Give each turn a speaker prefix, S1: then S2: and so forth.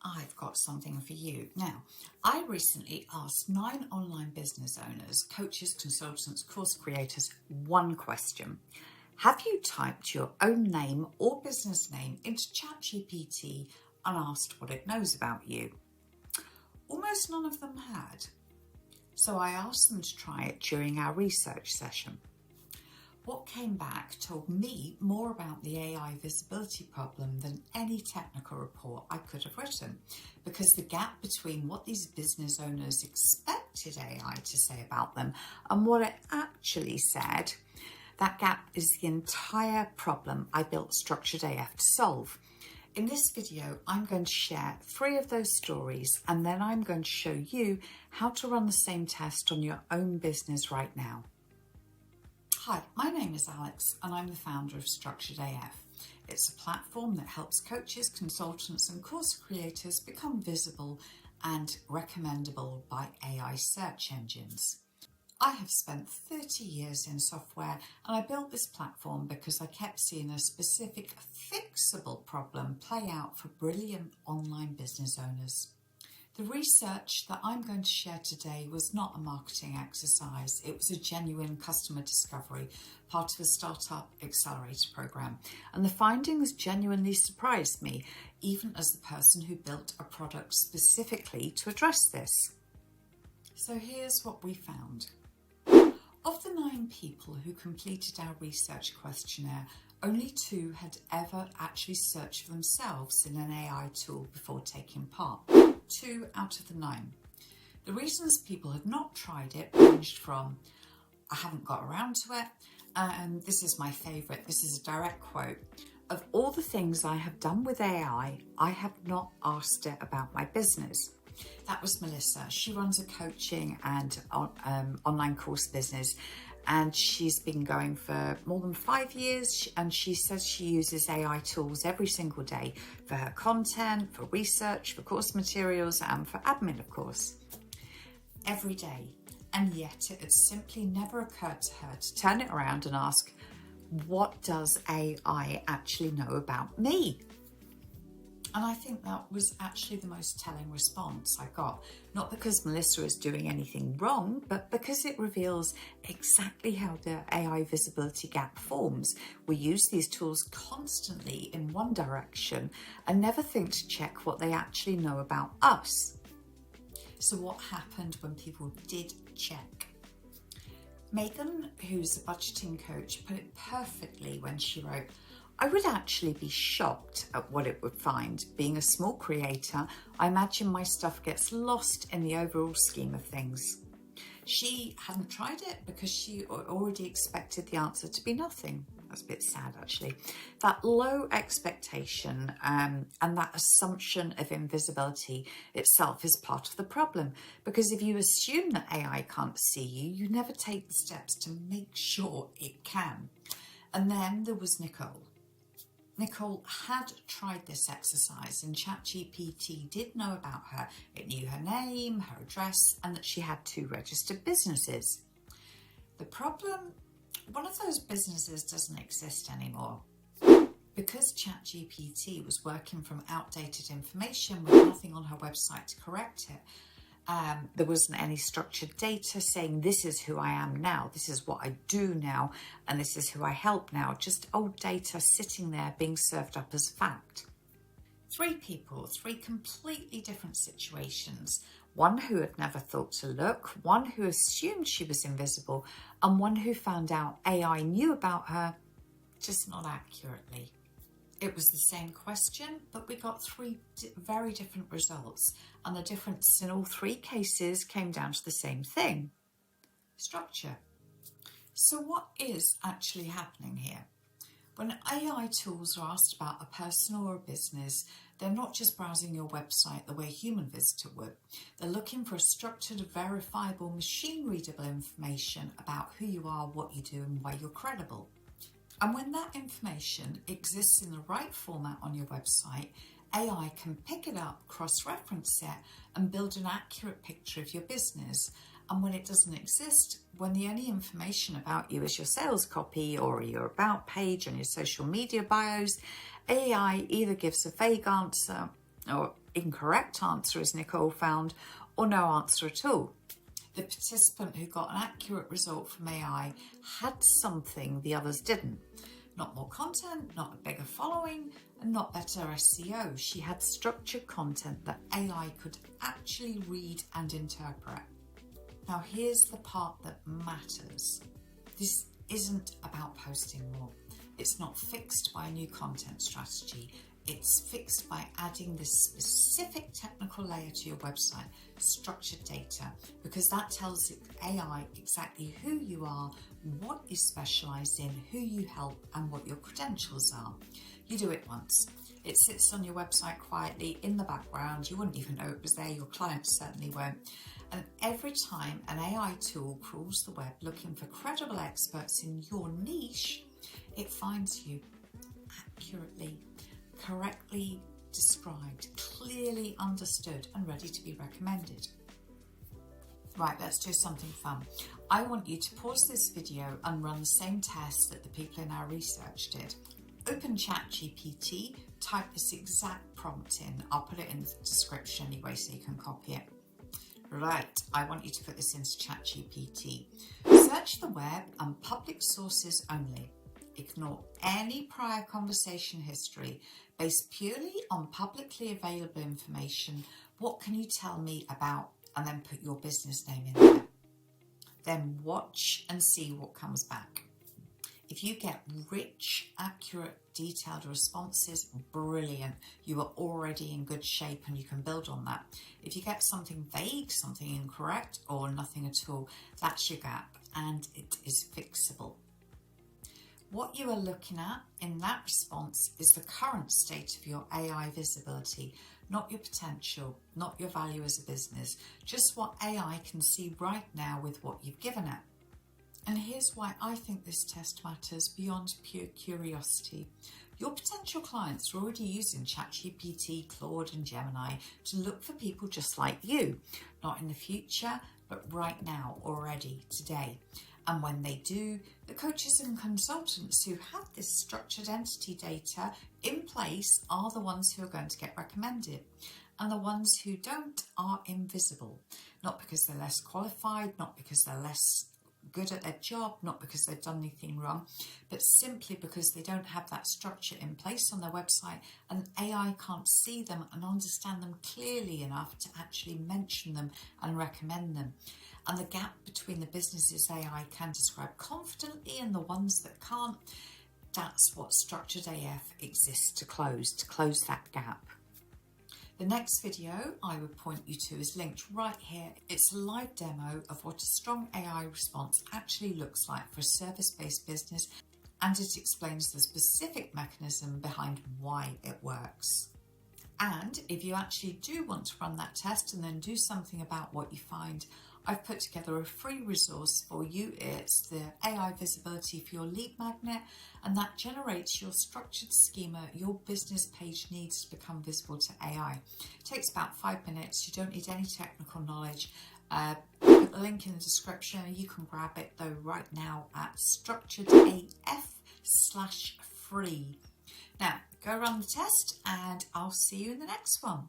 S1: I've got something for you. Now, I recently asked 9 online business owners, coaches, consultants, course creators, one question. Have you typed your own name or business name into ChatGPT and asked what it knows about you? Almost none of them had. So I asked them to try it during our research session. What came back told me more about the AI visibility problem than any technical report I could have written, because the gap between what these business owners expected AI to say about them and what it actually said, that gap is the entire problem I built Structured AF to solve. In this video, I'm going to share 3 of those stories, and then I'm going to show you how to run the same test on your own business right now. Hi, my name is Alex and I'm the founder of Structured AF. It's a platform that helps coaches, consultants and course creators become visible and recommendable by AI search engines. I have spent 30 years in software, and I built this platform because I kept seeing a specific fixable problem play out for brilliant online business owners. The research that I'm going to share today was not a marketing exercise. It was a genuine customer discovery, part of a startup accelerator program. And the findings genuinely surprised me, even as the person who built a product specifically to address this. So here's what we found. Of the 9 people who completed our research questionnaire, only 2 had ever actually searched for themselves in an AI tool before taking part. 2 out of the 9. The reasons people had not tried it ranged from, I haven't got around to it, and this is my favourite, this is a direct quote, of all the things I have done with AI, I have not asked it about my business. That was Melissa. She runs a coaching and online course business, and she's been going for more than 5 years, and she says she uses AI tools every single day for her content, for research, for course materials and for admin, of course. Every day. And yet it had simply never occurred to her to turn it around and ask, what does AI actually know about me? And I think that was actually the most telling response I got. Not because Melissa is doing anything wrong, but because it reveals exactly how the AI visibility gap forms. We use these tools constantly in one direction and never think to check what they actually know about us. So what happened when people did check? Megan, who's a budgeting coach, put it perfectly when she wrote, I would actually be shocked at what it would find. Being a small creator, I imagine my stuff gets lost in the overall scheme of things. She hadn't tried it because she already expected the answer to be nothing. That's a bit sad, actually. That low expectation and that assumption of invisibility itself is part of the problem, because if you assume that AI can't see you, you never take the steps to make sure it can. And then there was Nicole. Nicole had tried this exercise, and ChatGPT did know about her. It knew her name, her address, and that she had 2 registered businesses. The problem, one of those businesses doesn't exist anymore. Because ChatGPT was working from outdated information with nothing on her website to correct it, there wasn't any structured data saying this is who I am now, this is what I do now, and this is who I help now. Just old data sitting there being served up as fact. 3 people, 3 completely different situations. One who had never thought to look, one who assumed she was invisible, and one who found out AI knew about her, just not accurately. It was the same question, but we got 3 very different results, and the difference in all 3 cases came down to the same thing: structure. So what is actually happening here? When AI tools are asked about a person or a business, they're not just browsing your website the way a human visitor would. They're looking for a structured, verifiable, machine-readable information about who you are, what you do, and why you're credible. And when that information exists in the right format on your website, AI can pick it up, cross-reference it, and build an accurate picture of your business. And when it doesn't exist, when the only information about you is your sales copy or your about page and your social media bios, AI either gives a vague answer or incorrect answer, as Nicole found, or no answer at all. The participant who got an accurate result from AI had something the others didn't. Not more content, not a bigger following, and not better SEO. She had structured content that AI could actually read and interpret. Now here's the part that matters. This isn't about posting more. It's not fixed by a new content strategy. It's fixed by adding this specific technical layer to your website, structured data, because that tells AI exactly who you are, what you specialise in, who you help, and what your credentials are. You do it once. It sits on your website quietly in the background. You wouldn't even know it was there. Your clients certainly won't. And every time an AI tool crawls the web looking for credible experts in your niche, it finds you accurately, correctly described, clearly understood, and ready to be recommended. Right, let's do something fun. I want you to pause this video and run the same test that the people in our research did. Open ChatGPT, type this exact prompt in. I'll put it in the description anyway so you can copy it. Right, I want you to put this into ChatGPT. Search the web and public sources only. Ignore any prior conversation history. Based purely on publicly available information, what can you tell me about, and then put your business name in there. Then watch and see what comes back. If you get rich, accurate, detailed responses, brilliant. You are already in good shape and you can build on that. If you get something vague, something incorrect, or nothing at all, that's your gap and it is fixable. What you are looking at in that response is the current state of your AI visibility, not your potential, not your value as a business, just what AI can see right now with what you've given it. And here's why I think this test matters beyond pure curiosity. Your potential clients are already using ChatGPT, Claude and Gemini to look for people just like you, not in the future, but right now, already, today. And when they do, the coaches and consultants who have this structured entity data in place are the ones who are going to get recommended. And the ones who don't are invisible, not because they're less qualified, not because they're less good at their job, not because they've done anything wrong, but simply because they don't have that structure in place on their website and AI can't see them and understand them clearly enough to actually mention them and recommend them. And the gap between the businesses AI can describe confidently and the ones that can't, that's what Structured AF exists to close that gap. The next video I would point you to is linked right here. It's a live demo of what a strong AI response actually looks like for a service-based business, and it explains the specific mechanism behind why it works. And if you actually do want to run that test and then do something about what you find, I've put together a free resource for you. It's the AI visibility for your lead magnet, and that generates your structured schema your business page needs to become visible to AI. It takes about 5 minutes. You don't need any technical knowledge. Put the link in the description. You can grab it though right now at structuredaf/free. Now, go run the test and I'll see you in the next one.